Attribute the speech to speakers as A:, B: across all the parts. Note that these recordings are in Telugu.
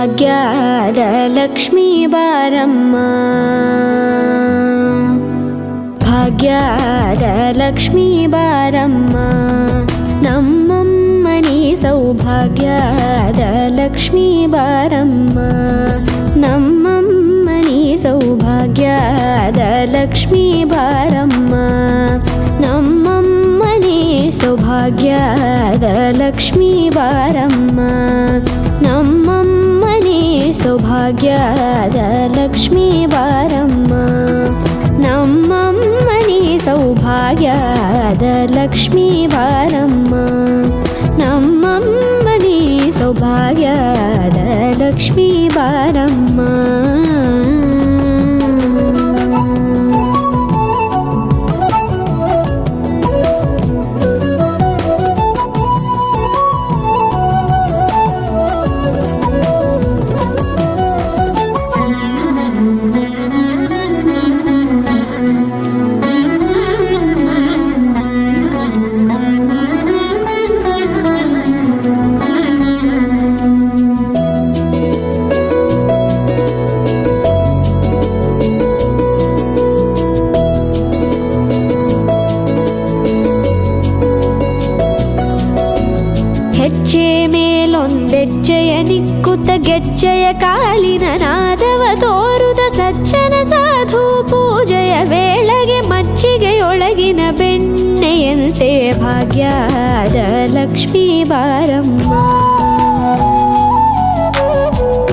A: ಭಾಗ್ಯದ ಲಕ್ಷ್ಮೀ ಬಾರಮ್ಮ, ಭಾಗ್ಯದ ಲಕ್ಷ್ಮೀ ಬಾರಮ್ಮ, ನಮ್ಮಮ್ಮನಿ ಸೌಭಾಗ್ಯದ ಲಕ್ಷ್ಮೀ ಬಾರಮ್ಮ, ನಮ್ಮಮ್ಮನಿ ಸೌಭಾಗ್ಯದ ಲಕ್ಷ್ಮೀ ಬಾರಮ್ಮ, ನಮ್ಮಮ್ಮನಿ ಸೌಭಾಗ್ಯದ ಲಕ್ಷ್ಮೀ ಬಾರಮ್ಮ, ನಮ್ಮಮ್ಮನಿ ಸೌಭಾಗ್ಯದ ಲಕ್ಷ್ಮೀ ಬಾರಮ್ಮ, ನಮ್ಮಮ್ಮನಿ ಸೌಭಾಗ್ಯದ ಲಕ್ಷ್ಮೀ ಬಾರಮ್ಮ, ನಮ್ಮಮ್ಮನಿ ಸೌಭಾಗ್ಯದ ಲಕ್ಷ್ಮೀ ಬಾರಮ್ಮ. ಹೆಜ್ಜೆ ಮೇಲೊಂದೆಜ್ಜೆಯ ನಿಕ್ಕುತ್ತ ಗೆಜ್ಜೆಯ ಕಾಲಿನ ನಾದವ ತೋರುದ ಸಜ್ಜನ ಸಾಧು ಪೂಜೆಯ ವೇಳೆಗೆ ಮಜ್ಜಿಗೆಯೊಳಗಿನ ಬೆಣ್ಣೆಯಂತೆ ಭಾಗ್ಯದ ಲಕ್ಷ್ಮೀ ಬಾರಮ್ಮ,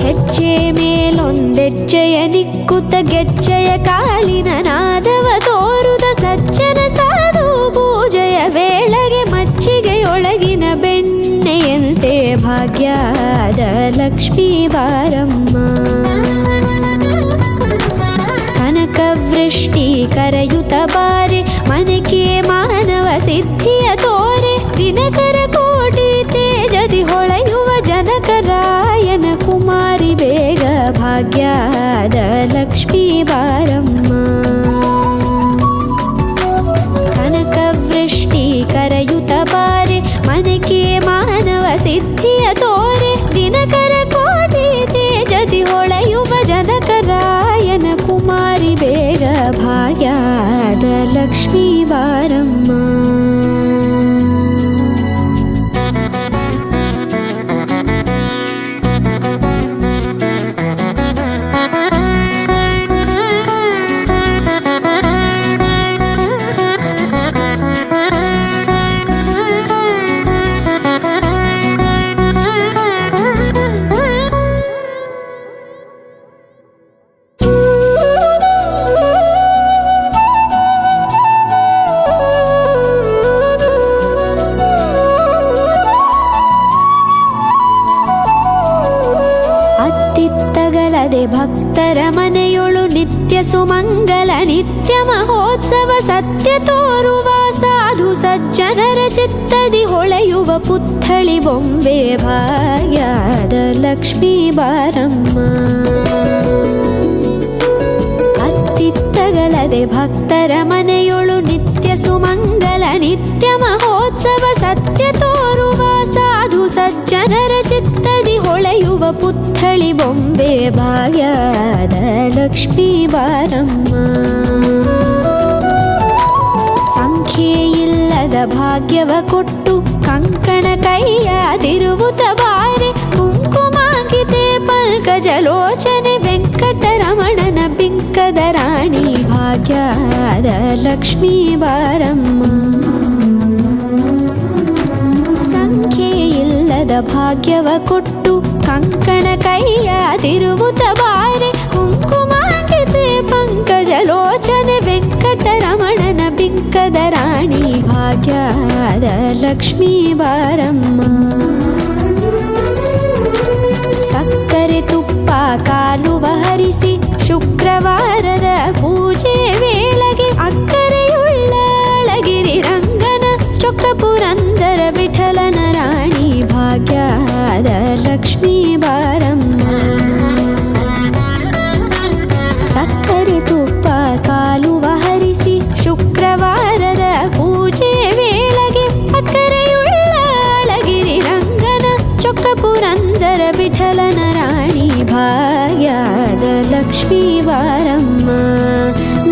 A: ಹೆಜ್ಜೆ ಮೇಲೊಂದೆಜ್ಜೆಯ ನಿಕ್ಕುತ್ತ ಗೆಜ್ಜೆಯ ಕಾಲಿನ ನಾದವ ತೋರುದ ಸಜ್ಜನ ಸಾಧು ಪೂಜೆಯ ವೇಳೆಗೆ ಮಜ್ಜಿಗೆಯೊಳಗಿನ ಬೆಣ್ಣೆಯಂತೆ ಭಾಗ್ಯದ ಲಕ್ಷ್ಮೀ ಬಾರಮ್ಮ, ಕನಕವೃಷ್ಟಿ ಕರೆಯುತ್ತ ಬಾರೆ ಮನಕೆ ಮಾನವ ಸಿದ್ಧಿಯ ತೋರೆ, ದಿನಕರ ಕೋಟಿ ತೇಜದಿ ಹೊಳೆಯುವ ಜನಕರಾಯನ ಕುಮಾರಿ ಬೇಗ ಭಾಗ್ಯದ ಲಕ್ಷ್ಮೀ ಬಾರಮ್ಮ, ಕನಕವೃಷ್ಟಿ ಕರೆಯುತ್ತ ಬಾರೆ ಮನಕೆ ಮಾನವ ಸಿದ್ಧಿಯ ತೋರೆ, ದಿನಕರ ಕೋಟಿ ತೇಜದಿ ಹೊಳೆಯುವ ಜನಕರಾಯನ ಕುಮಾರಿ ಬೇಗ ಭಾಗ್ಯದ ಲಕ್ಷ್ಮೀ ಬಾರಮ್ಮ. ಅತ್ತಿತ್ತಗಲದೆ ಭಕ್ತರ ಮನೆಯೊಳು ನಿತ್ಯ ಸುಮಂಗಲ ನಿತ್ಯ ಮಹೋತ್ಸವ ಸತ್ಯ ತೋರುವ ಸಾಧು ಸಜ್ಜನರ ಚಿತ್ತದಿ ಹೊಳೆಯುವ ಪುತ್ಥಳಿ ಬೊಂಬೆ ಭಾಗ್ಯದ ಲಕ್ಷ್ಮೀ ಬಾರಮ್ಮ, ಅತ್ತಿತ್ತಗಲದೆ ಭಕ್ತರ ಮನೆಯೊಳು ನಿತ್ಯ ಸುಮಂಗಲ ನಿತ್ಯ ಮಹೋತ್ಸವ ಸತ್ಯ ತೋರುವ ಸಾಧು ಸಜ್ಜನರ ಚಿತ್ತದಿ ಹೊಳೆಯುವ ಪುತ್ಥಳಿ ಬೊಂಬೆ ಭಾಗ್ಯದ ಲಕ್ಷ್ಮೀ ಬಾರಮ್ಮ, ಸಂಖ್ಯೆಯಿಲ್ಲದ ಭಾಗ್ಯವ ಕೊಟ್ಟು ಕಂಕಣ ಕೈಯಾದಿರುವುತ ಬಾರೆ, ಕುಂಕುಮಾಂಕಿತೆ ಪಲ್ಕಜಲೋಚನೆ ವೆಂಕಟರಮಣನ ಬಿಂಕದ ರಾಣಿ ಭಾಗ್ಯದ ಲಕ್ಷ್ಮೀ ಬಾರಮ್ಮ, ಸಂಖ್ಯೆಯಿಲ್ಲದ ಭಾಗ್ಯವ ಕೊಟ್ಟು ಕಂಕಣ ಕೈಯಾದಿರುವುತ ಬಾರೆ, ಕುಂಕುಮಾಂಕಿತೆ ಪಂಕಜಲೋಚನೆ ವೆಂಕಟರಮಣನ ಬಿಂಕದ ರಾಣಿ ಭಾಗ್ಯದ ಲಕ್ಷ್ಮೀ ಬಾರಮ್ಮ, ಸಕ್ಕರೆ ತುಪ್ಪ ಕಾಲುವ ಹರಿಸಿ ಶುಕ್ರವಾರದ ಪೂಜೆ ವೇಳೆಗೆ ಅಕ್ಕರೆಯುಳ್ಳ ಅಳಗಿರಿ ರಂಗನ ಚೊಕ್ಕ ಪುರಂದರ ವಿಠಲನ ರಾಣಿ ಭಾಗ್ಯದ ಲಕ್ಷ್ಮೀ ಬಾರಮ್ಮ, ಸಕ್ಕರೆ ತುಪ್ಪ ಕಾಲುವ ಹರಿಸಿ ಶುಕ್ರವಾರದ ಪೂಜೆ ವೇಳೆಗೆ ಅಕ್ಕರೆಯುಳ್ಳ ಅಳಗಿರಿ ರಂಗನ ಲಕ್ಷ್ಮೀ ಬಾರಮ್ಮ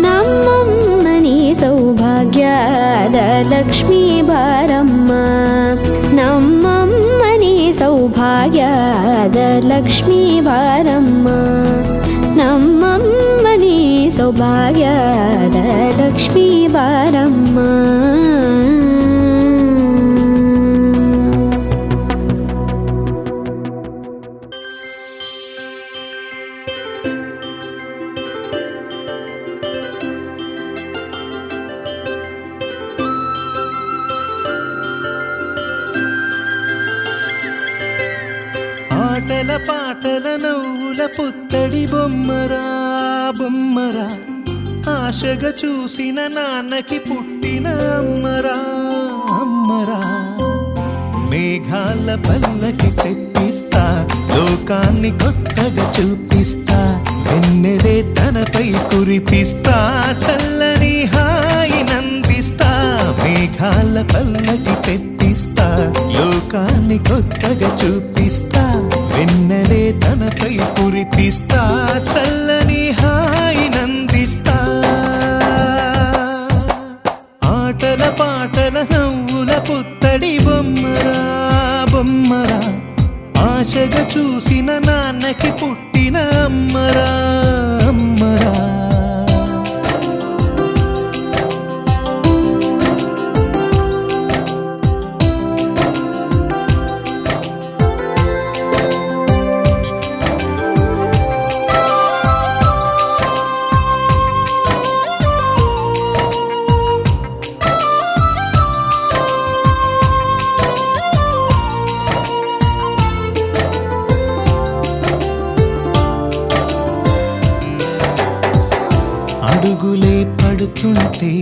A: ನಮ್ಮಮ್ಮನಿ ಸೌಭಾಗ್ಯದ ಲಕ್ಷ್ಮೀ ಬಾರಮ್ಮ ನಮ್ಮಮ್ಮನಿ ಸೌಭಾಗ್ಯದ ಲಕ್ಷ್ಮೀ ಬಾರಮ್ಮ ನಮ್ಮಮ್ಮನಿ ಸೌಭಾಗ್ಯದ ಲಕ್ಷ್ಮೀ ಬಾರಮ್ಮ
B: ఆటల పాటల నవ్వుల పుత్తడి బొమ్మరా బొమ్మరా ఆశగా చూసిన నాన్నకి పుట్టిన అమ్మరా అమ్మరా మేఘాల పల్లకి తెప్పిస్తా లోకాన్ని కొత్తగా చూపిస్తా వెన్నెలే తనపై కురిపిస్తా చల్లని హాయి నందిస్తా మేఘాల పల్లకి తెప్పిస్తా లోకాన్ని కొత్తగా చూపిస్తా వెన్నెలే తనపై కురిపిస్తా చల్లని హాయి నందిస్తా ఆటల పాటల నవ్వుల పుత్తడి బొమ్మరా బొమ్మరా ఆశగా చూసిన నాన్నకి పుట్టిన అమ్మరా అమ్మరా అడుగులే పడుతుంటే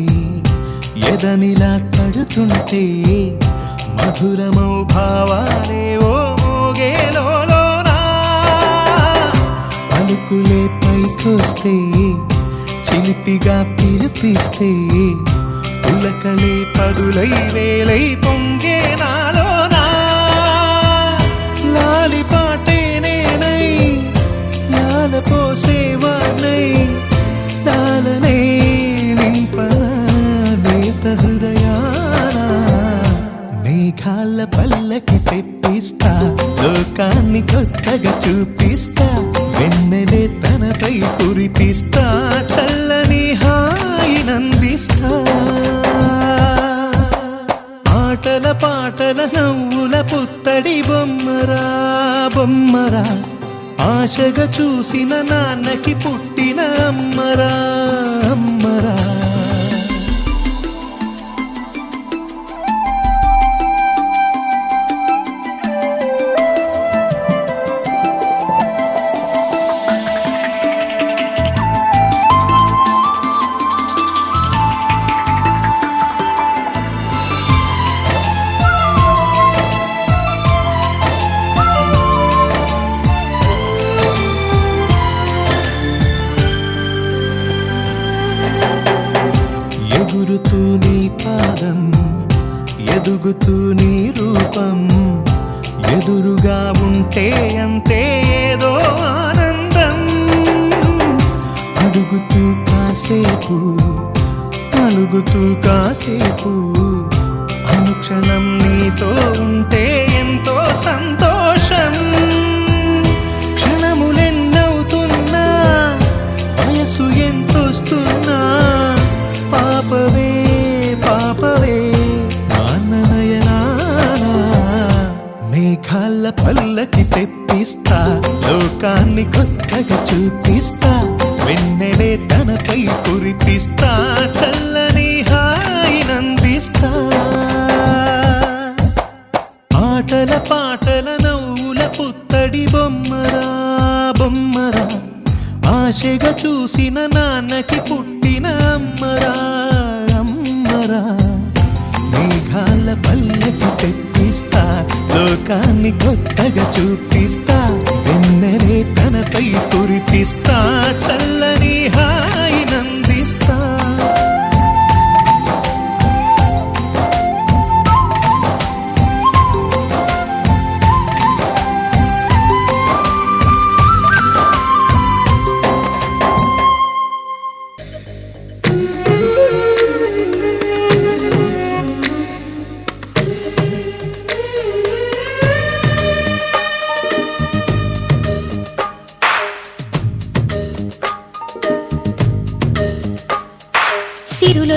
B: ఎదనిలా తడుతుంటే మధురమౌ భావాలే ఓ మోగేలోనా పలుకులే పైకొస్తే చిలిపిగా పిలిపిస్తే పులకలే పదులై వేలై పొంగే నాలోనా లాలి పాటే నేనై లాల పోసేవాణ్ణై లాలనే నింపన నేత హృదయాన మేఘాల పల్లకి తెప్పిస్తా లోకాన్ని కొత్తగా చూపిస్తా వెన్నెలే తనపై కురిపిస్తా చల్లని హాయి నందిస్తా ఆటల పాటల నవ్వుల పుత్తడి బొమ్మరా బొమ్మరా ఆశగా చూసిన నాన్నకి పుట్టిన అమ్మరా అమ్మరా ఎగురుతూ నీ పాదం ఎదుగుతూ నీ రూపం ఎదురుగా ఉంటే అంతే ఏదో ఆనందం అడుగుతూ కాసేపు అలుగుతూ కాసేపు అనుక్షణం నీతో ఉంటే ఎంతో సంతోషం క్షణములెన్నవుతున్నా వయసు ఎంతొస్తున్నా పాపవే పాపవే నాన్ననయనానా మేఘాల పల్లకి తెప్పిస్తా లోకాన్ని కొత్తగా చూపిస్తా వెన్నెలే తనపై కురిపిస్తా చల్లని హాయి నందిస్తా ఆటల పాటల నవ్వుల పుత్తడి బొమ్మరా బొమ్మరా ఆశగా చూసిన నాన్నకి పుట్టిన అమ్మరా అమ్మరా మేఘాల పల్లకి తెప్పిస్తా లోకాన్ని కొత్తగా చూపిస్తా వెన్నెలే తనపై కురిపిస్తా చల్లని హాయి నందిస్తా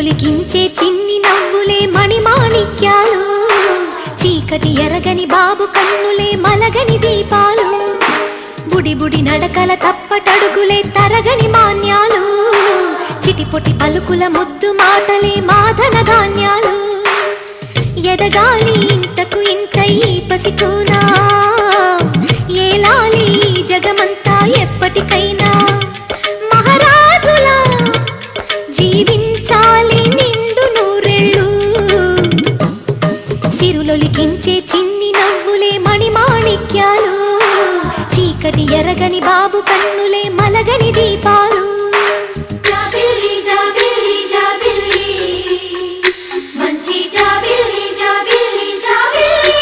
C: సిరులొలికించే చిన్ని నవ్వులే మణిమాణిక్యాలు, చీకటి ఎరగని బాబు కన్నులే మలగని దీపాలు, బుడి బుడి నడకల తప్పటడుగులే తరగని మాన్యాలు, చిటిపొటి పలుకుల ముద్దు మాటలే మాధన ధాన్యాలు, ఎదగాలి ఇంతకు ఇంత ఈ పసికోనా, ఏలాలి జగమంతా ఎప్పటికైనా, మహారాజులా జీవించాలి నిండు నూరెళ్ళు, సిరులొలికించే చిన్ని నవ్వులే మణిమాణిక్యాలు, చీకటి ఎరగని బాబు కన్నులే మలగని దీపాలు. జాబిల్లి జాబిల్లి జాబిల్లి మంచి జాబిల్లి జాబిల్లి జాబిల్లి.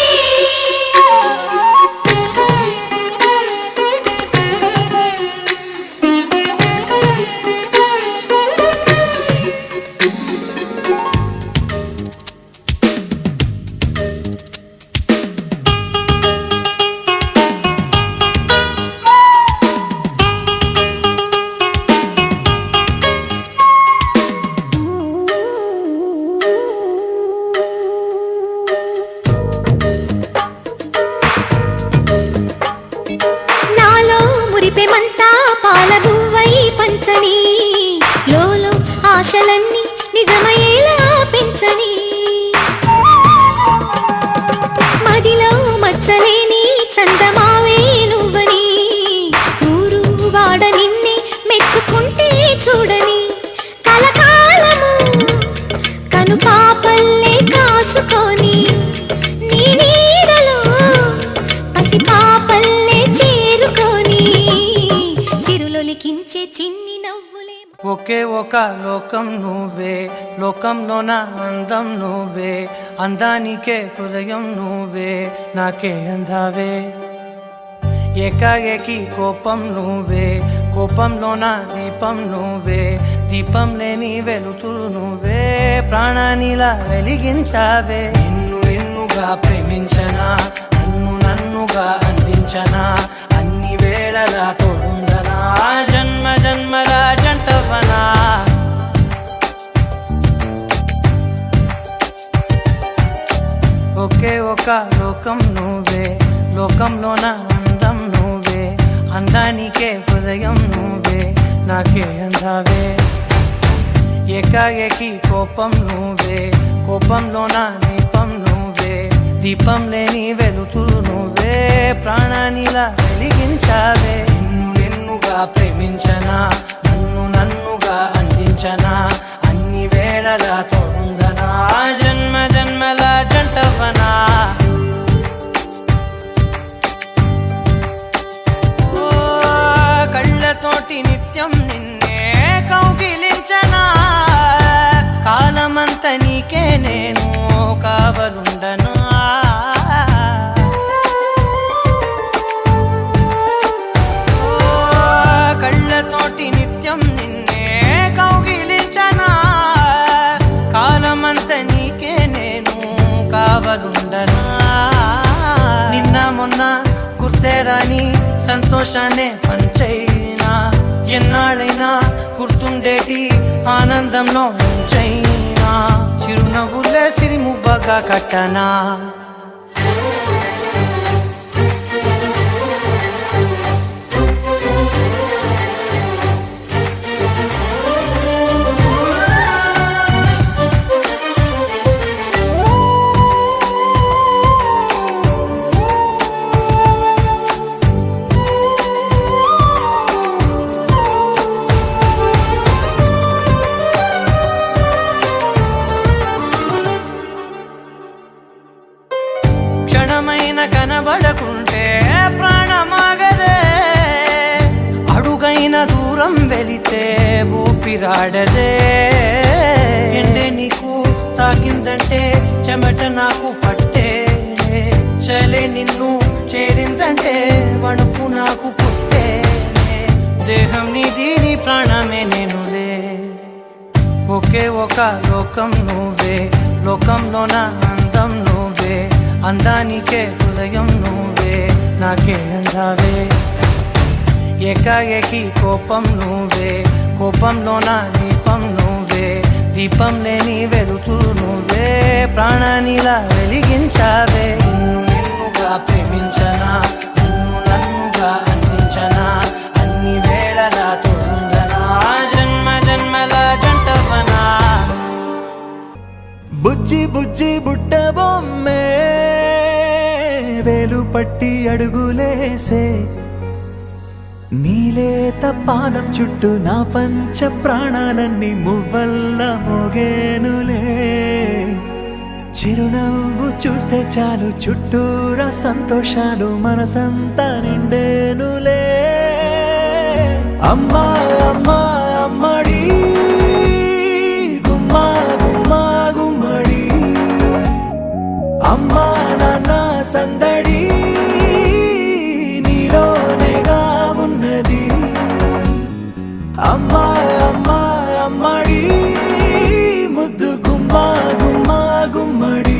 C: మురిపెమంతా పాలబువ్వై పంచని, లోలో ఆశలన్నీ నిజమయ్యేలా పెంచని, మదిలో మచ్చలేని చందమావే నువ్వని, ఊరు వాడ నిన్నే మెచ్చుకుంటే చూడని, కలకాలము కను పాపల్లే కాసుకొని, నీ నీడలో పసి పాపల్లే చేరుకొని, సిరులొలికించే చిన్ని నవ్వులే.
D: ఒకే ఒక లోకం నువ్వే, లోకంలోన అందం నువ్వే, అందానికే హృదయం నువ్వే, నాకే అందావే. ఏకాఏకి కోపం నువ్వే, కోపంలోన దీపం నువ్వే, దీపం లేని వెలుతురు నువ్వే, ప్రాణానిలా వెలిగించావే. నిన్ను నిన్నుగా ప్రేమించనా, నన్ను నన్నుగా అందించనా, అన్ని వేళలా తోడుందనా, జన్మ జన్మల జంటవనా. ఒకే ఒక లోకం నువ్వే, లోకంలోన అందం నువ్వే, అందానికే హృదయం నువ్వే, నాకే అందావే. ఏకాఏకి కోపం నువ్వే, కోపంలోన దీపం నువ్వే, దీపం లేని వెలుతురు నువ్వే, ప్రాణానిలా వెలిగించావే. నిన్ను నిన్నుగా ప్రేమించనా, నన్ను నన్నుగా అందించనా, అన్ని వేళలా తోడుందనా, జన్మ జన్మల జంటవనా. ఓ కళ్ళతోటి నిత్యం నిన్నే కౌగిలించనా, కాలమంత నీకే నేను కావలుండనా. కళ్ళతోటి నిత్యం నిన్నే కౌగిలించనా, కాలమంత నీకే నేను కావలుండనా. నిన్న మొన్న గుర్తేరాని సంతోషాన్నే పంచైనా, ఎన్నాళ్ళైనా గుర్తుండేటి ఆనందంలో ఉంచైనా, చిరునవ్వులే సిరిముబ్బగా కట్టనా. క్షణమైన కనబడకుంటే ప్రాణమాగదే, అడుగైన దూరం వెళితే ఊపిరాడదే. ఎండే నీకు తాకిందంటే చెమట నాకు పట్టే, చలే నిన్ను చేరిందంటే వణుకు నాకు పుట్టే, దేహం నీది నీ ప్రాణమే నేనులే. ఒకే ఒక లోకం నువ్వే, లోకంలోన అందం నువ్వే, అందానికే హృదయం నువ్వే, నాకే అందావే. ఏకాఏకి కోపం నువ్వే, కోపంలోన దీపం నువ్వే, దీపం లేని వెలుతూ నువ్వే ప్రాణానిలా వెలిగించావే నిన్నుగా ప్రేమించనా నిన్ను నన్నుగా అందించనా అన్ని వేళలా తోడుందనా జన్మ జన్మల జంటవనా
B: బుజ్జి బుజ్జి బుట్ట బొమ్మే వేలు పట్టి అడుగులేసే నీలేత పాదం చుట్టూ నా పంచ ప్రాణాలన్నీ మువ్వల్ల మోగేనులే చిరునవ్వు చూస్తే చాలు చుట్టూరా సంతోషాలు మనసంతా నిండేనులే అమ్మా అమ్మా అమ్మడి గుమ్మా గుమ్మా గుమ్మడి అమ్మా నాన్న సందడి నీలోనేగా ఉన్నది అమ్మా అమ్మా అమ్మడి ముద్దు గుమ్మా గుమ్మా గుమ్మడి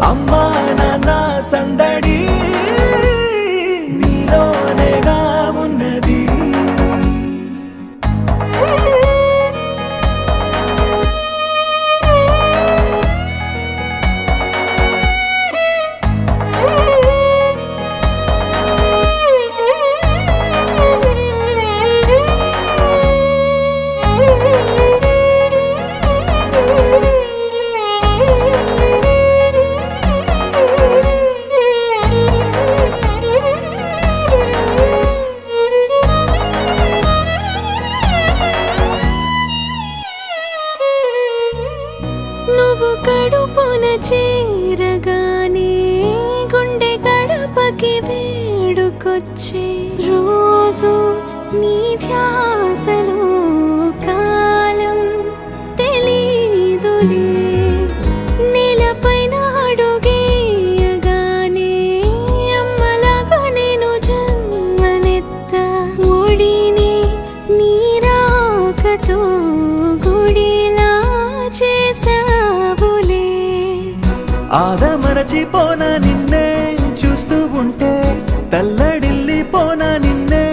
B: అమ్మా నాన్న సందడి నీలోనేగా ఉన్నది
A: నువ్వు కడుపున చేరగానే గుండె గడపకి వేడుకొచ్చే రోజు నీ ధ్యాసలో కాలం తెలీదులే నేలపైన అడుగేయగానే అమ్మలాగా నేను జన్మనెత్త ఒడిని నీ రాకతో గుడిలా చేసావులే
B: ఆదమరచిపోన నిన్నే చూస్తూ ఉంటే తల్లడిల్లిపోన నిన్నే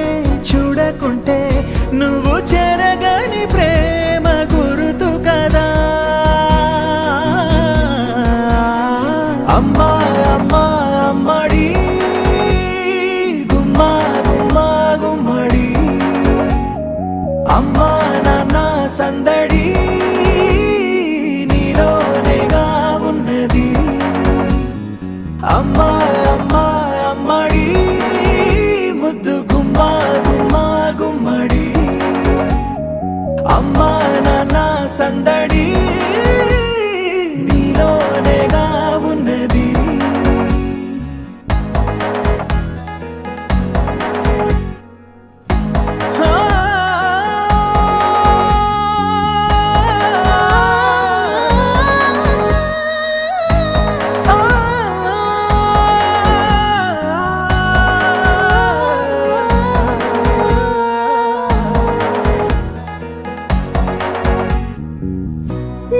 B: చూడకుంటే నువ్వు చెరగని ప్రేమ గురుతు కదా అమ్మా అమ్మా అమ్మడి గుమ్మా గుమ్మా గుమ్మడి అమ్మా నాన్న సందడి నీలోనేగా ఉన్నది అమ్మా అమ్మా అమ్మడి ముద్దు గుమ్మా గుమ్మా గుమ్మడి అమ్మా నాన్న సందడి నీలోనేగా ఉన్నది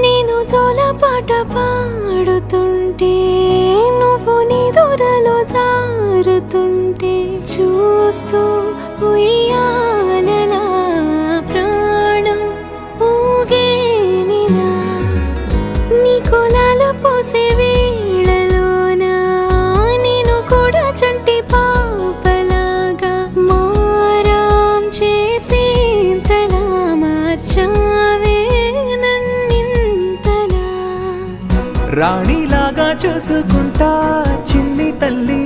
A: నేను జోలపాట పాడుతుంటే నువ్వు నీ దూరలో జారుతుంటే చూస్తూ ఉయ్యాలలా ప్రాణం ఊగేనిలా నీ కులాల పోసే వేళలోనా నేను కూడా చంటి పాపలాగా మారాం చేసేంతలా మార్చావే నన్నింతలా
B: రాణిలాగా చూసుకుంటా చిన్ని తల్లి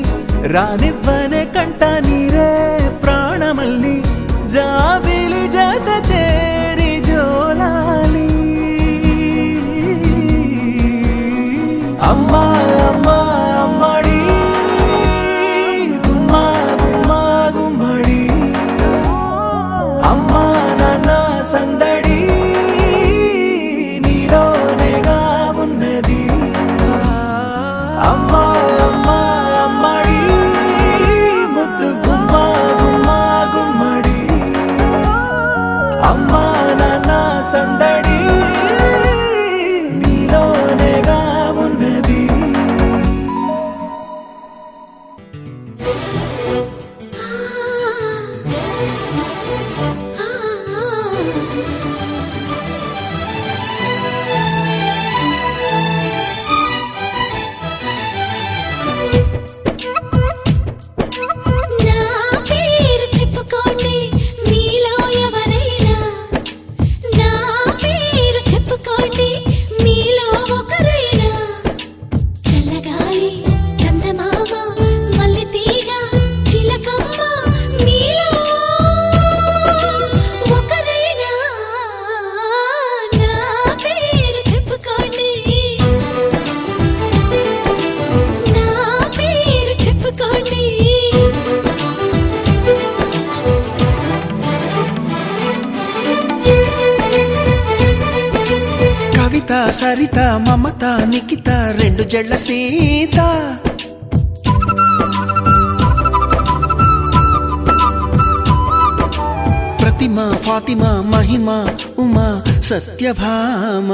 B: రానివ్వనే కంట నీరే ప్రాణమల్లి జాబిలి జత చేరి జోలాలి అమ్మా అమ్మా అమ్మడి గుమ్మా గుమ్మా గుమ్మడి అమ్మా నాన్న సందడి నీలోనేగా ఉన్నది అమ్మా అమ్మా అమ్మడి ముద్దు గుమ్మా గుమ్మా గుమ్మడి అమ్మా నాన్న సందడి నీలోనేగా ఉన్నది
E: సరిత మమత నిఖిత రెండు జడ్ల సీత ప్రతిమ ఫాతిమ మహిమ ఉమా సత్యభామ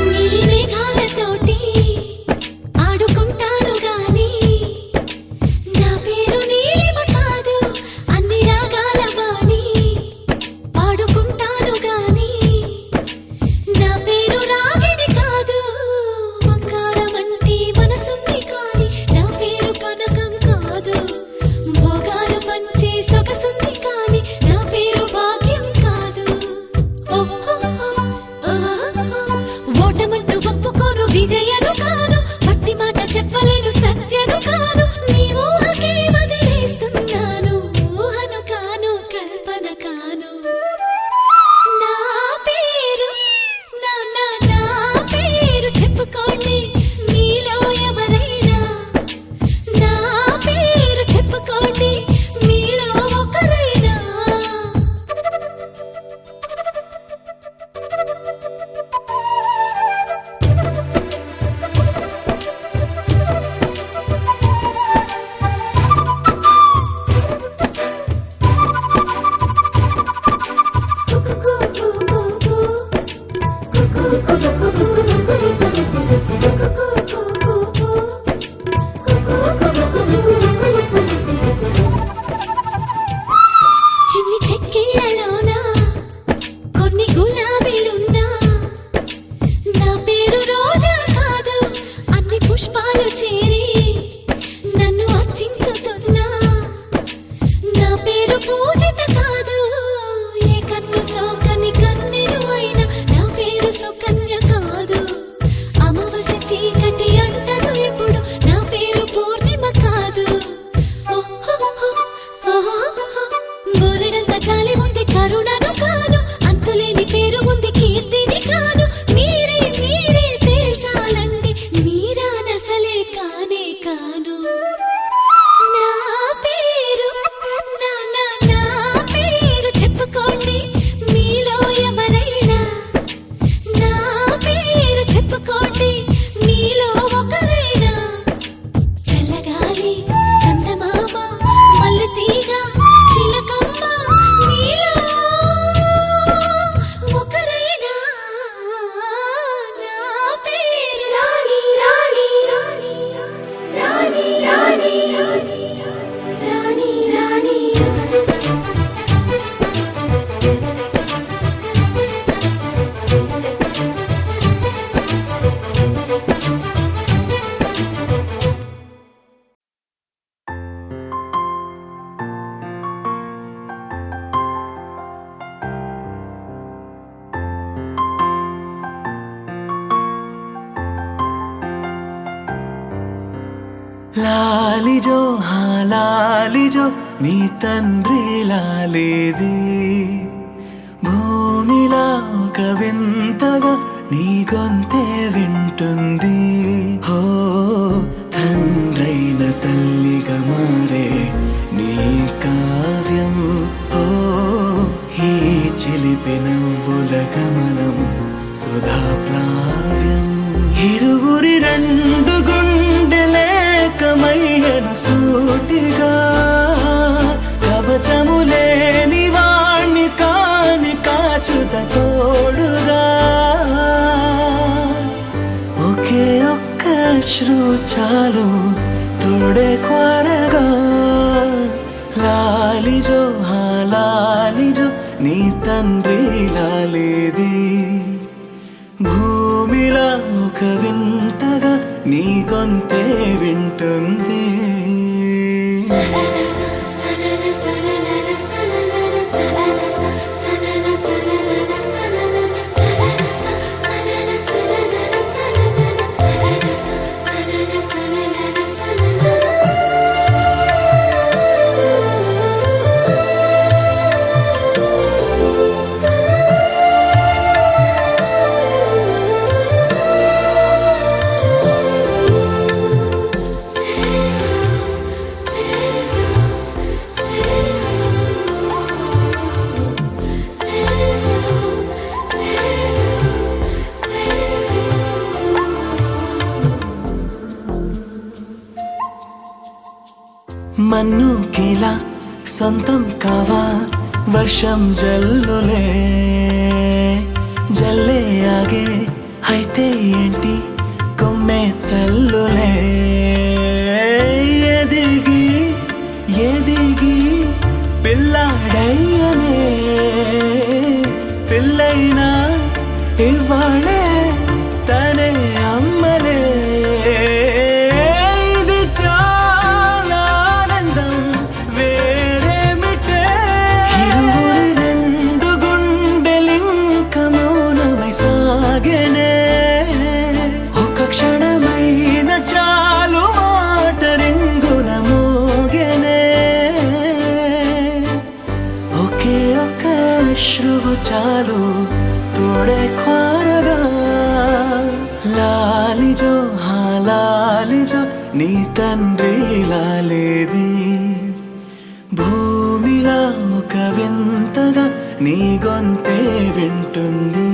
A: నీలి మేఘాలతోటి ఆడుకుంటాను గాని నా పేరు నీలిమ కాదు అన్ని రాగాల వాణి పాడుకుంటాను గాని నా పేరు రాగిణి కాదు బంగారమంటి మనసుంది కాని నా పేరు కనకం కాదు భోగాలు పంచే సొగసుంది కాని నా పేరు భాగ్యం కాదు ఓటమంటూ ఒప్పుకోను విజయను కాను మట్టి మాట చెప్పలేను సత్యను కాను నీ ఊహకే వదిలేస్తున్నాను ఊహను కాను కల్పన కాను నా పేరు నా పేరు చెప్పుకోండి మీలో ఎవరైనా నా పేరు చెప్పుకోండి మీలో ఒకరైనా చిన్ని చెక్కిళ్ళలోన కొన్ని గులాబీలున్నా నా పేరు రోజా కాదు అన్ని పుష్పాలు చేరి నన్ను అర్చించుతున్నా నా పేరు పూజిత కాదు ఏ కన్ను సోకని కన్నెను అయినా నా పేరు సుకన్య కాదు అమావాస్య చీకటి అంటను ఎప్పుడు నా పేరు పూర్ణిమ కాదు బోలెడంత చాలి ఉంది కరుణను కాదు అంతులేని పేరు ఉంది కీర్తిని కాదు మీరే తేల్చాలండి మీరానసలే కానే కాను నా పేరు నా పేరు చెప్పుకోండి మీలో ఎవరైనా నా పేరు చెప్పుకోండి మీలో ఒకరైనా చల్లగాలి చందమామ మల్లెతీగ చిలకమ్మ మీలో ఒకరైనా నా పేరు రాణి రాణి రాణి రాణి రాణి రాణి
B: లాలిజో లాలిజో నీ తండ్రి లాలేది భూమిలా ఒక వింతగా నీ గొంతే వింటుంది హో తండ్రైన తల్లిగా మారే నీ కావ్యం హో ఈ చిలిపి నవ్వుల గమనం సుధా ప్లావ్యం ఇరువురి రెండు గుండెలేకమయ్యను సూటిగా కవచములేని వాణ్ణి కాని కాచుత తోడుగా ఒకే ఒక్క అశ్రు చాలు తోడే క్వారగా లాలిజో లాలిజో నీ తండ్రి లాలేది భూమిలా ఒక వింతగా నీ గొంతే వింటుంది మన్నుకిలా సొంతం కావా వర్షం జల్లులే జల్లే ఆగే అయితే ఏంటి కొమ్మే చల్లులే ఎదిగి ఎదిగి పిల్లాడయ్యనే పిల్లైనా ఇవాళే తనే అమ్మలే ఇది చాలా ఆనందం వేరేమిటే ఇరువురి రెండు గుండెలింక మౌనమై సాగెనే ఒక క్షణమైన చాలు మాట రింగున మోగెనే ఒకే ఒక అశ్రువు చాలు తోడే క్వారగా లాలిజో లాలిజో నీ తండ్రి లాలేది భూమిలా ఒక వింతగా నీ గొంతే వింటుంది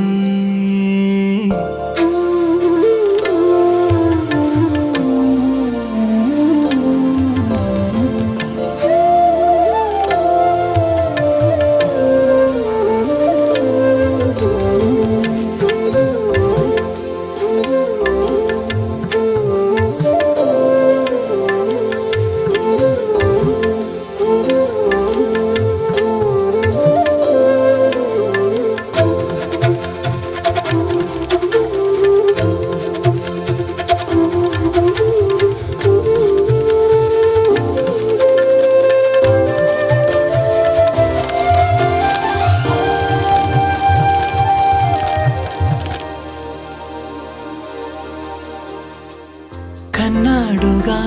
B: కన్నాడుగా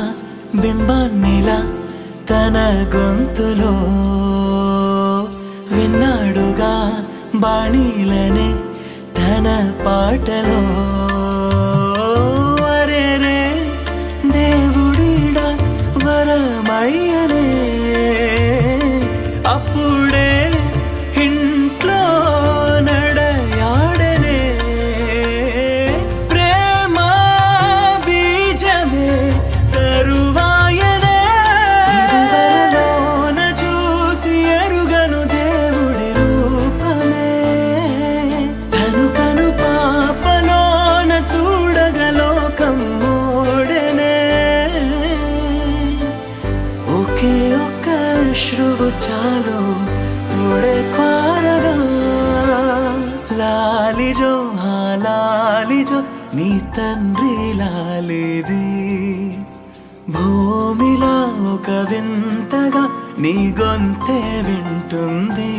B: బింబాన్నిలా తన గొంతులో విన్నాడుగా బాణీలనే తన పాటలో వరేరే దేవుడిడా వరమయ్యనే అప్పుడే ఇంట్లో నడయాడనే ప్రేమ బీజమే తరువాయనే ఇదివరలోన చూసి ఎరుగను దేవుడి రూపమే తను కను పాపలోన చూడగలోకం మోడెనే ఒకే ఒక్క అశ్రువు చాలు తోడే క్వారగా లాలిజో లాలిజో నీ తండ్రి లాలేది భూమిలా ఒక వింతగా నీ గొంతే వింటుంది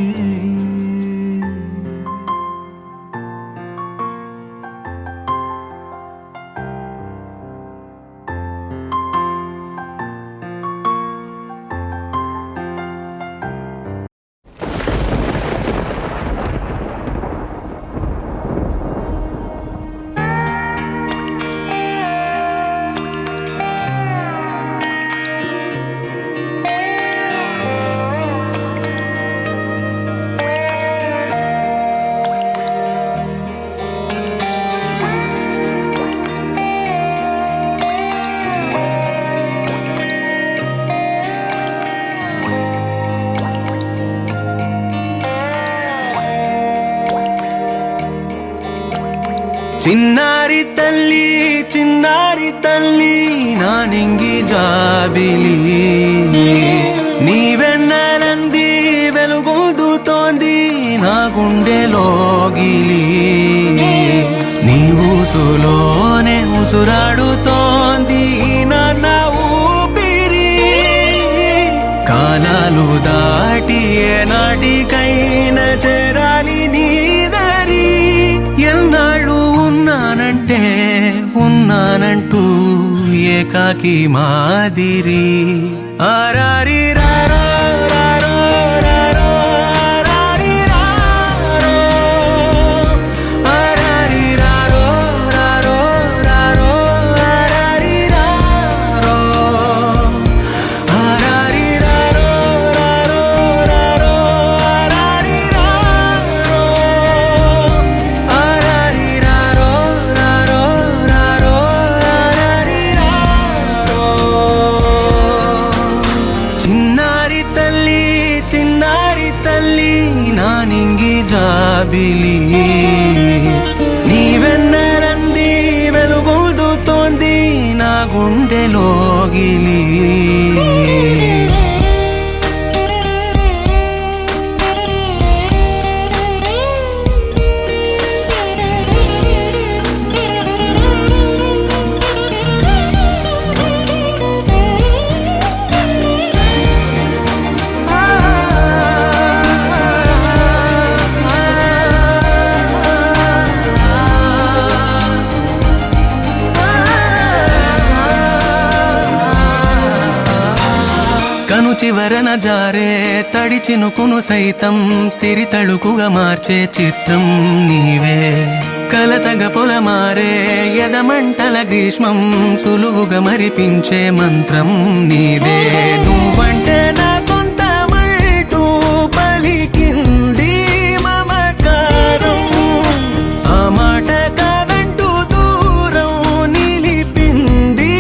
B: చిన్నారి తల్లి నా నింగి జాబిలి నీవెన్నెలంది వెలుగొందుతోంది నా గుండెలోగిలి నీ ఊసులోనే ఉసురాడుతోంది నా ఊపిరి కాలాలు దాటి ఏనాటికైనా చేరాలి నీ దరి ఎన్నాళ్ళు ఉన్నానంటూ ఏకాకి మాదిరి ఆరారి రారో రారో రారో ఆరారి రారో ఆరారి రారో రారో రారో ఆరారి రారో ఆరారి రారో రారో రారో ఆరారి రారో ఆరారి రారో రారో రారో ఆరారి రారో జాబిలి నీవెన్నెలంది వెలుగొందుతోంది నా గుండెలోగిలి కను చివరన జారే తడి చినుకును సైతం సిరి తళుకుగా మార్చే చిత్రం నీవే కలతగ పొలమారే ఎదమంటల గ్రీష్మం సులువుగా మరిపించే మంత్రం నీదే నువ్వంటే నా సొంతమంటూ పలికింది మమకారం ఆ మాట కాదంటూ దూరం నిలిపింది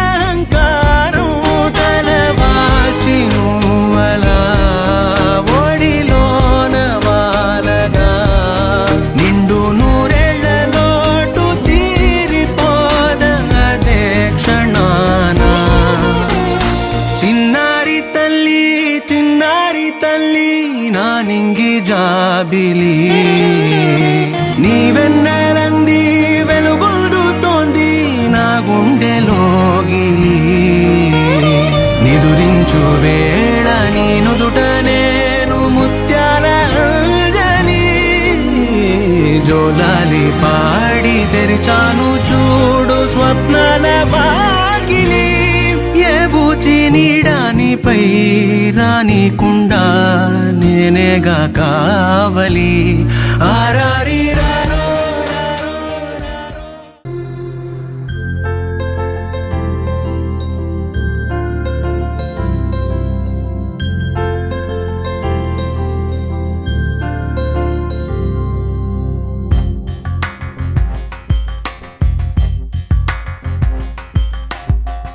B: అహంకారం తలవాల్చి నువ్వలా ఒడిలోన వాలగా నిండు నూరేళ్ల లోటు తీరిపోదదే క్షణాన చిన్నారి తల్లి నా నింగి జాబిలి నీవెన్నెలంది వెలుగొందుతోంది నా గుండెలోగిలి నిదురించు వేళ నీ నుదుట నేను ముత్యాల అంజలి జోలాలి పాడి తెరిచాను చూడు స్వప్నాల వాకిలి ఏ బూచి నీడానిపై రానికుండా నేనేగా కావలి ఆరారి రారో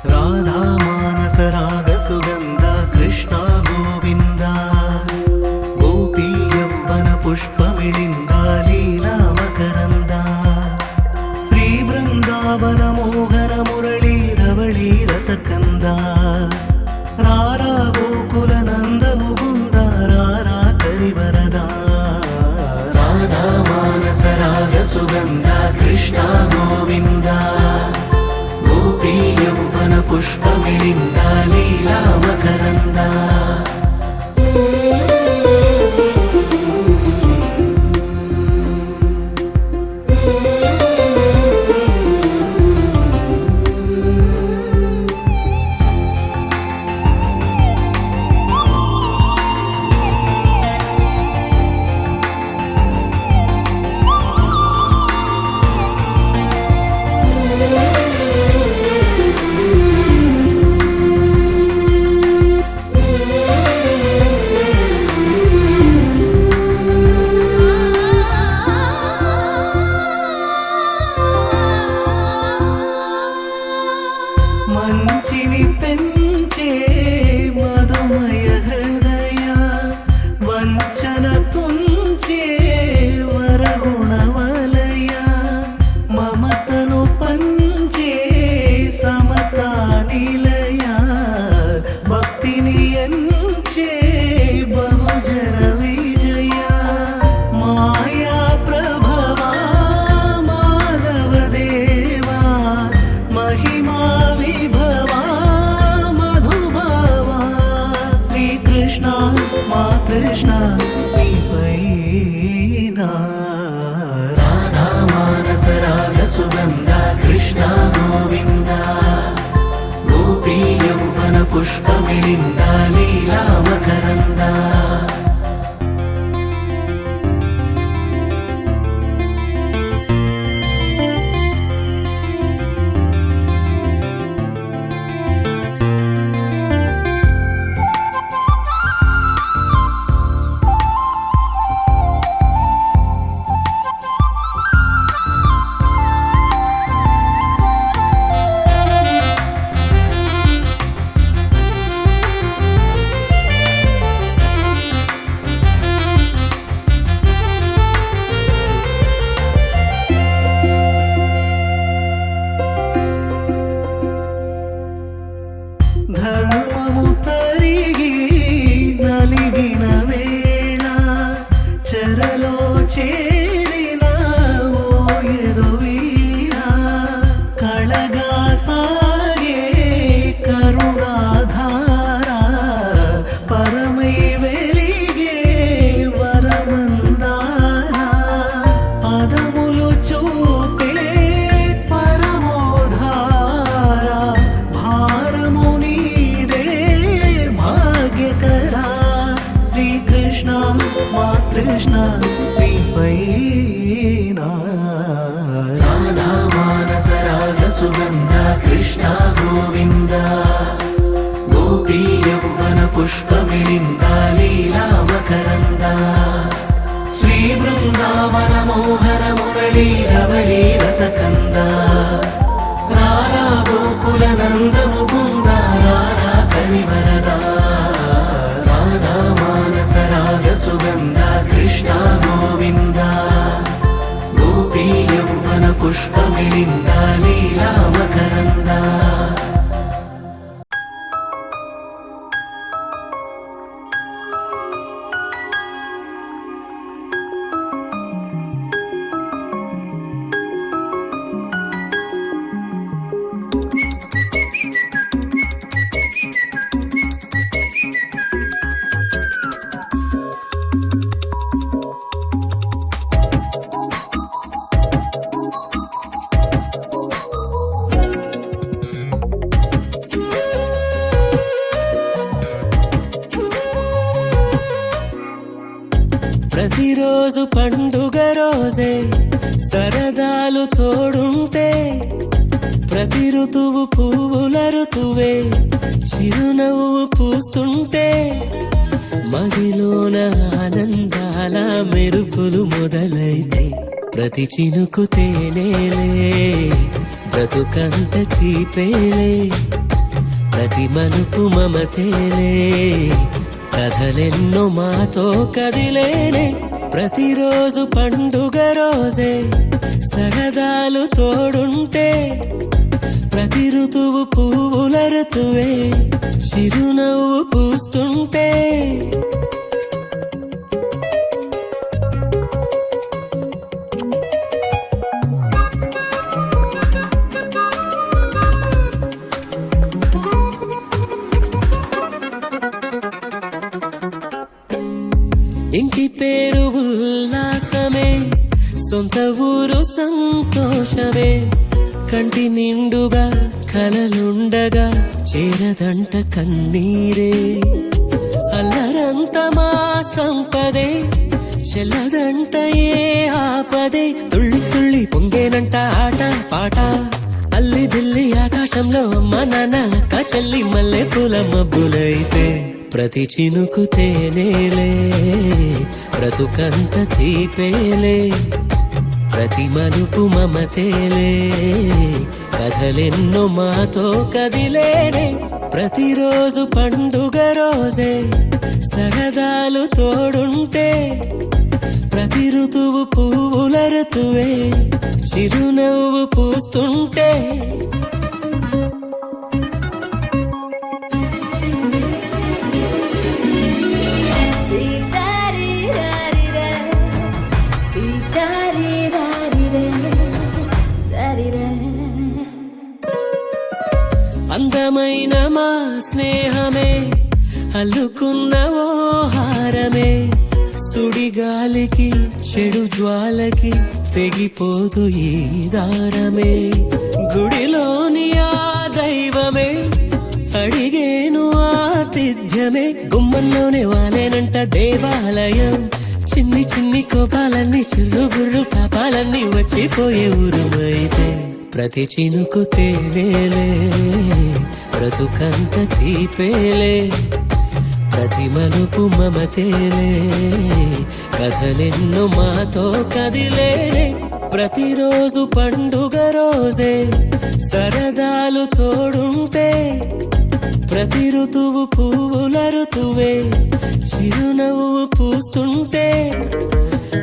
B: రాధా మానస రాగ సుగంధ కృష్ణ గోవింద గోపీ యవ్వన పుష్పమిళింద లీలా మకరంద శ్రీ బృందావన మోహన మురళీ రవళీ రసకంద రారా గోకుల నంద ముకుంద రారా కరివరద రాధా మానస రాగ సుగంధ కృష్ణ గోవింద గోపీ యవ్వన పుష్పమిళింద లీలా మకరంద సాగే కరుణాధార పరమై వెలిగే వరమందార పదములు చూపే పరమోధార భారము నీదే భాగ్యకరా శ్రీకృష్ణ మా కృష్ణ నీపై రాధా మానస రాగ సుగంధ కృష్ణ గోవింద గోపీ యౌవన పుష్పమిళింద లీలా మకరంద శ్రీ బృందావన మోహన మురళీ రమణీ రసకంద రారా గోకుల నంద ముకుంద రారా కరివరద రాధా మానస రాగ సుగంధ కృష్ణ గోవింద గోపీ యౌవన పుష్పమిళింద లీలా మకరంద
F: ప్రతిరోజు పండుగ రోజే సరదాలు తోడుంటే ప్రతి ఋతువు పువ్వుల ఋతువే చిరునవ్వు పూస్తుంటే మదిలోన ఆనందాల మెరుపులు మొదలైతే ప్రతి చినుకు తేనేలే బ్రతుకంత తీపేలే ప్రతి మలుపు మమతేలే కథలెన్నో మాతో కదిలేనే ప్రతిరోజు పండుగ రోజే సరదాలు తోడుంటే ప్రతి ఋతువు పువ్వుల ఋతువే చిరునవ్వు పూస్తుంటే ఇంటి పేరు ఉల్లాసమే సొంత ఊరు సంతోషమే కంటి నిండుగా కలలుండగా చేరదంట కన్నీరే అల్లరంత మా సంపదే చెల్లదంట ఏ ఆపదే తుళ్ళి తుళ్ళి పొంగేనంట ఆట పాట అల్లి బిల్లి ఆకాశంలో అమ్మ నాన్న అక్క చెల్లి మల్లె పూల మబ్బులైతే ప్రతి చినుకు తేనేలే బ్రతుకంత తీపేలే ప్రతి మలుపు మమతేలే కథలెన్నో మాతో కదిలేనే ప్రతిరోజు పండుగ రోజే సరదాలు తోడుంటే ప్రతి ఋతువు పువ్వుల ఋతువే చిరునవ్వు పూస్తుంటే అందమైన మా స్నేహమే అల్లుకున్న ఓ హారమే సుడిగాలికి చెడు జ్వాలకి తెగిపోదు ఈ దారమే గుడిలోని ఆ దైవమే అడిగేను ఆతిథ్యమే గుమ్మంలోనే వాలేనంట దేవాలయం చిన్ని చిన్ని కోపాలన్నీ చిల్లు బుర్రు తాపాలన్నీ వచ్చిపోయే ఊరుమైతే ప్రతి చినుకు తేనేలే బ్రతుకంత తీపేలే ప్రతి మలుపు మమతేలే కథలెన్నో మాతో కదిలేనే ప్రతిరోజు పండుగ రోజే సరదాలు తోడుంటే ప్రతి ఋతువు పువ్వుల ఋతువే చిరునవ్వు పూస్తుంటే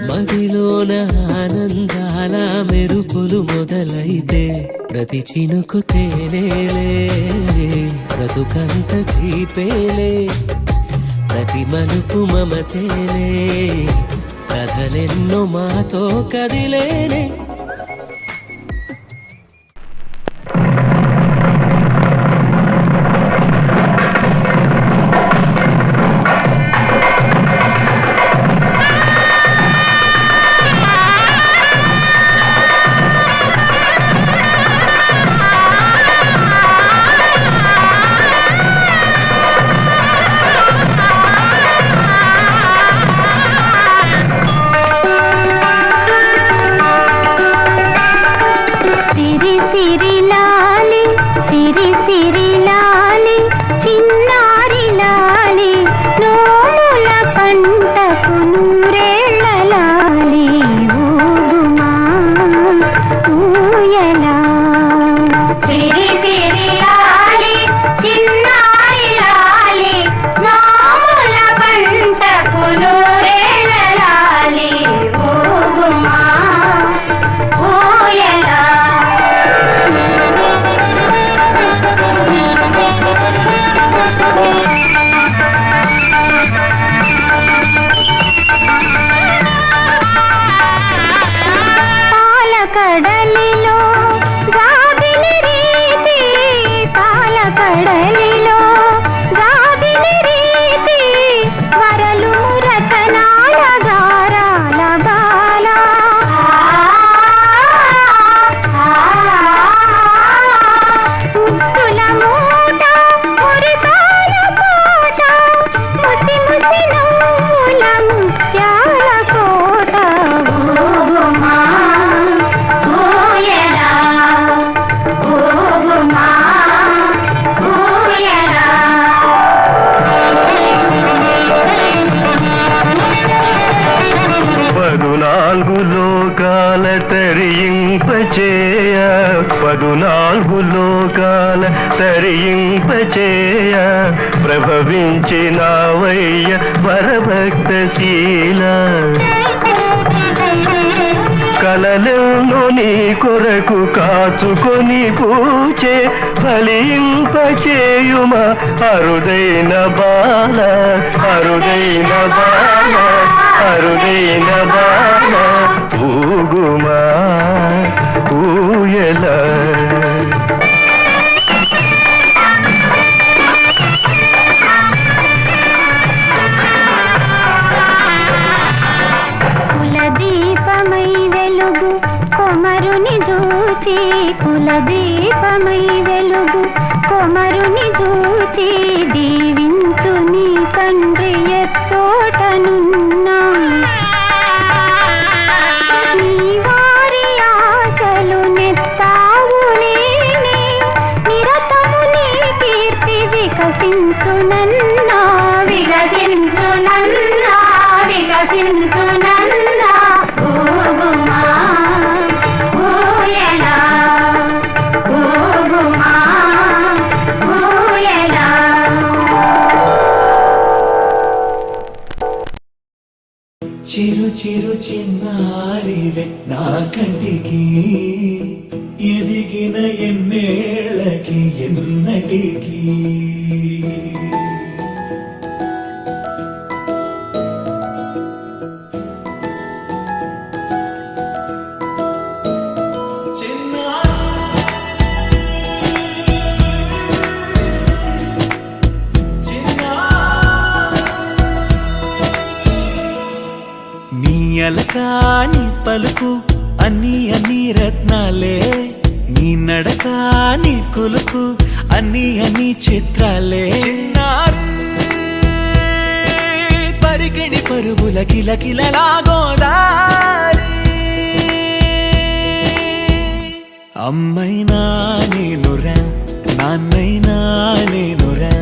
F: మదిలోన ఆనందాల మెరుపులు మొదలైతే ప్రతి చినుకు తేనేలే బ్రతుకంత తీపేలే ప్రతి మలుపు మమతేలే కథలెన్నో మాతో కదిలేనే
G: లోకాల తరింపచేయ ప్రభవించినావయ్య వరభక్తశీల కలలెన్నో నీ కొరకు కాచుకొని పూచే ఫలింపచేయుమ అరుదైన బాల అరుదైన బాల అరుదైన బాల ఊగుమా ఊయల
C: కులదీపమై వెలుగు కొమరుని చూచి కులదీపమై వెలుగు కొమరుని చూచి దీవించు నీ తండ్రి ఎచ్చోటనున్నా నీ వారి ఆశలు నెత్తావులేనే నిరతము నీ కీర్తి వికసించునన్నా వికసించునన్నా వికసించునన్నా ఊగుమా ఊయలా ఊగుమా ఊయలా
B: చిరు చిరు చిన్నారివే నా కంటికి ఎదిగిన ఎన్నేళ్ళకి ఎన్నటికి
F: అలకాని పలుకు అన్ని అన్ని రత్నాలే నీ నడక నీ కులుకు అన్ని అన్ని చిత్రాలే చిన్నారు పరికిణి పరుగుల కిలకిలలాగోదారి అమ్మైనా నేనురా నాన్నైనా నేనురా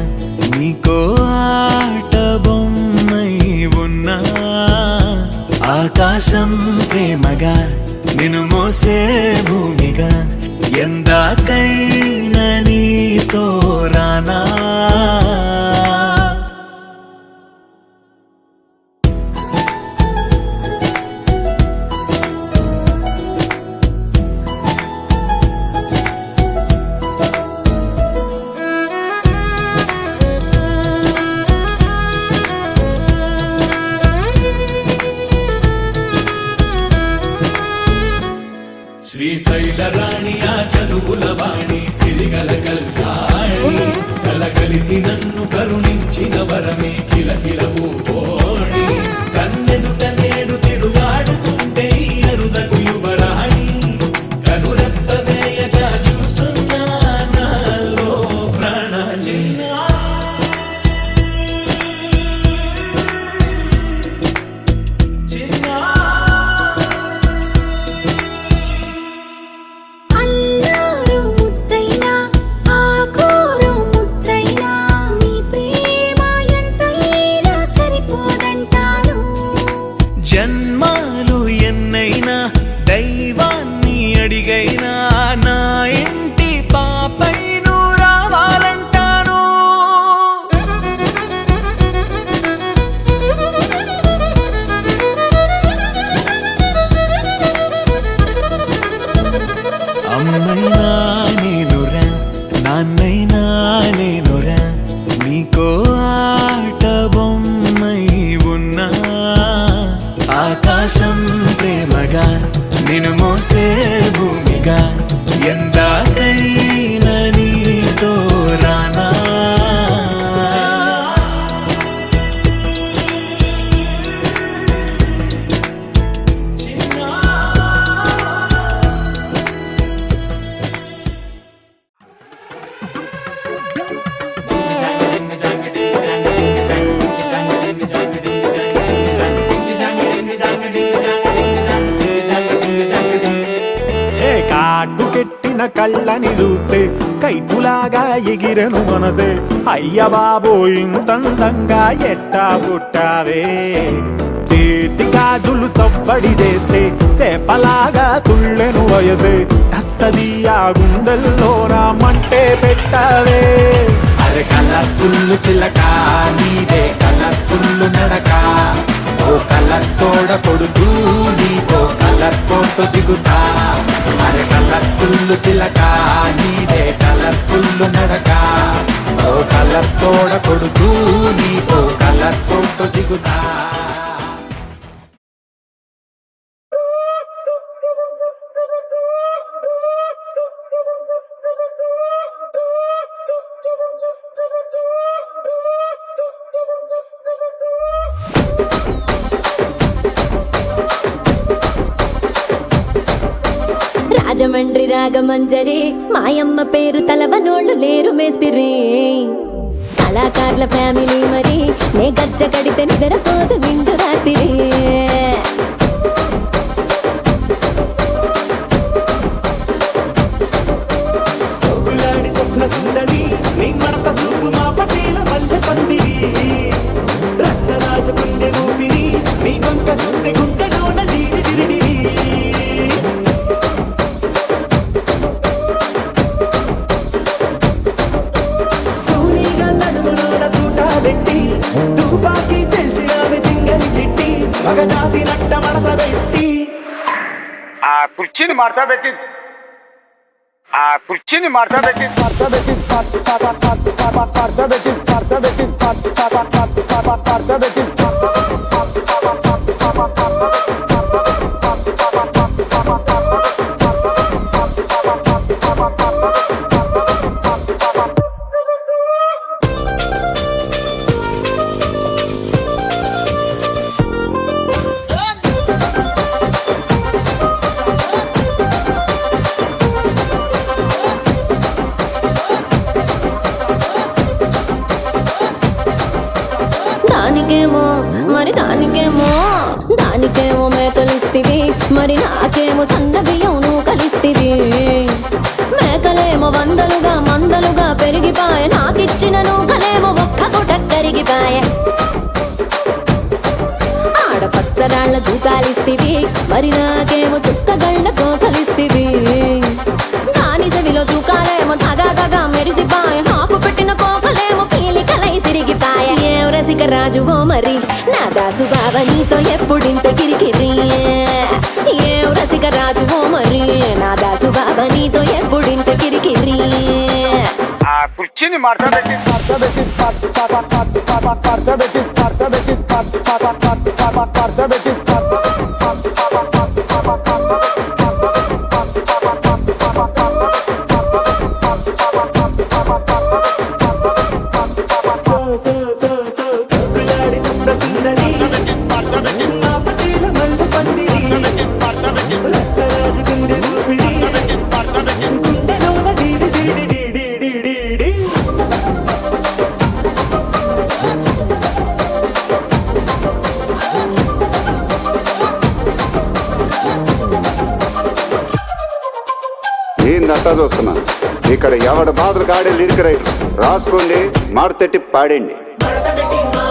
F: నీకో ఆట బొమ్మై ఉన్నా ఆకాశం ప్రేమగా నిన్ను మోసే భూమిగా ఎందాకైనా నీతో రానా
B: శ్రీశైల రాణి ఆ చదువుల వాణి సిరిగల కల్యాణి కలగలిసి నన్ను కరుణించిన వరమే కిలకిల పూకోణి కన్నెదుట నేడు తిరుగాడుతుంటే అరుదకు యువరాణి కనురెప్ప వేయగా చూస్తున్నా నాలో ప్రాణ
F: జన్మాలు ఎన్నైనా దైవాన్ని అడిగైనా నా ఇంటి పాపై నువ్వు రావాలంటాను అమ్మైనా నేనురా నాన్నైనా నేనురా నీకో ఆట బొమ్మై ఉన్నా ఆకాశం ప్రేమగా నిన్ను మోసే భూమిగా ఎందాకైనా నీతో రానా
H: కాటుకెట్టిన కళ్ళని చూస్తే కైటులాగా ఎగిరెను మనసే అయ్య బాబో ఇంతందంగా ఎట్టా పుట్టావే చేతి గాజులు సవ్వడి చేస్తే చేపలాగా తుళ్ళెను వయసే తస్సదియా గుండెల్లోన మంటే పెట్టవే అరే కలర్ఫుల్ చిలక నీదే కలర్ఫుల్ నడక ఓ కలర్ సోడ కొడుతూ నీతో కలర్ ఫోటో దిగుతా అరే కలర్ఫుల్ చిలక నీదే కలర్ఫుల్ నడక ఓ కలర్ సోడ కొడుతూ నీతో కలర్ ఫోటో దిగుతా
A: రాజమండ్రి రాగమంజరి మాయమ్మ పేరు తలవనోళ్ళు లేరు మేస్తిరి కళాకారుల ఫ్యామిలీ మరి నే గజ్జ కడితే నిద్రపోదు నిండు రాత్రి
F: సోకులాడి స్వప్న సుందరి నీ మడత సూపు మా పటేల మల్లె పందిరి రచ్చరాజు కుందె ఊపిరి నీ వంక చూస్తే గుండెలోన డీరి డిరిడిరి తూనీగా నడుములోన తూట పెట్టి తుపాకి పెంచినావి తింగని చిట్టి మగజాతి నట్ట మడత పెట్టి
I: ఆ కుర్చీని మార్చబెట్టి
A: దానికేమో మరి దానికేమో మేకలిస్తివి మరి నాకేమో సన్న బియ్యం నువ్వు కలిస్తివి మేకలేమో వందలుగా మందలుగా పెరిగిపాయ నాకిచ్చిన నూకలేమో ఒక్క గుట కరిగిపాయ ఆడపచ్చరాళ్ళ దూకాలిస్తివి మరి నాకేమో చుక్కగళ్ళ కోకలిస్తివి దాని చెవిలో దూకాలేమో తగా తగా మెరిసిపాయ నాకు పెట్టిన కోకలేమో పీలికలై సిరిగిపాయ ఏం రసిక రాజువో మరి నా దాసు బావ నీతో ఎప్పుడింత కిరికిరి ఏం రసిక రాజువో మరి నా దాసు బావ నీతో ఎప్పుడింత కిరికిరి
I: ఆ కుర్చీని మార్చబెట్టి
F: సోకులాడి స్వప్న సుందరి మా పటేల మల్లె పందిరి రచ్చరాజు కుందె ఊపిరి గుండెలోన డీడి డీడి డీడి డీడి
J: ఏందంతా చూస్తున్నా ఇక్కడ ఎవడ బాధలు గాడే లిరిక్ రైటర్ రాసుకోండి మాడతెట్టి పాడండి
F: మడత పెట్టి మా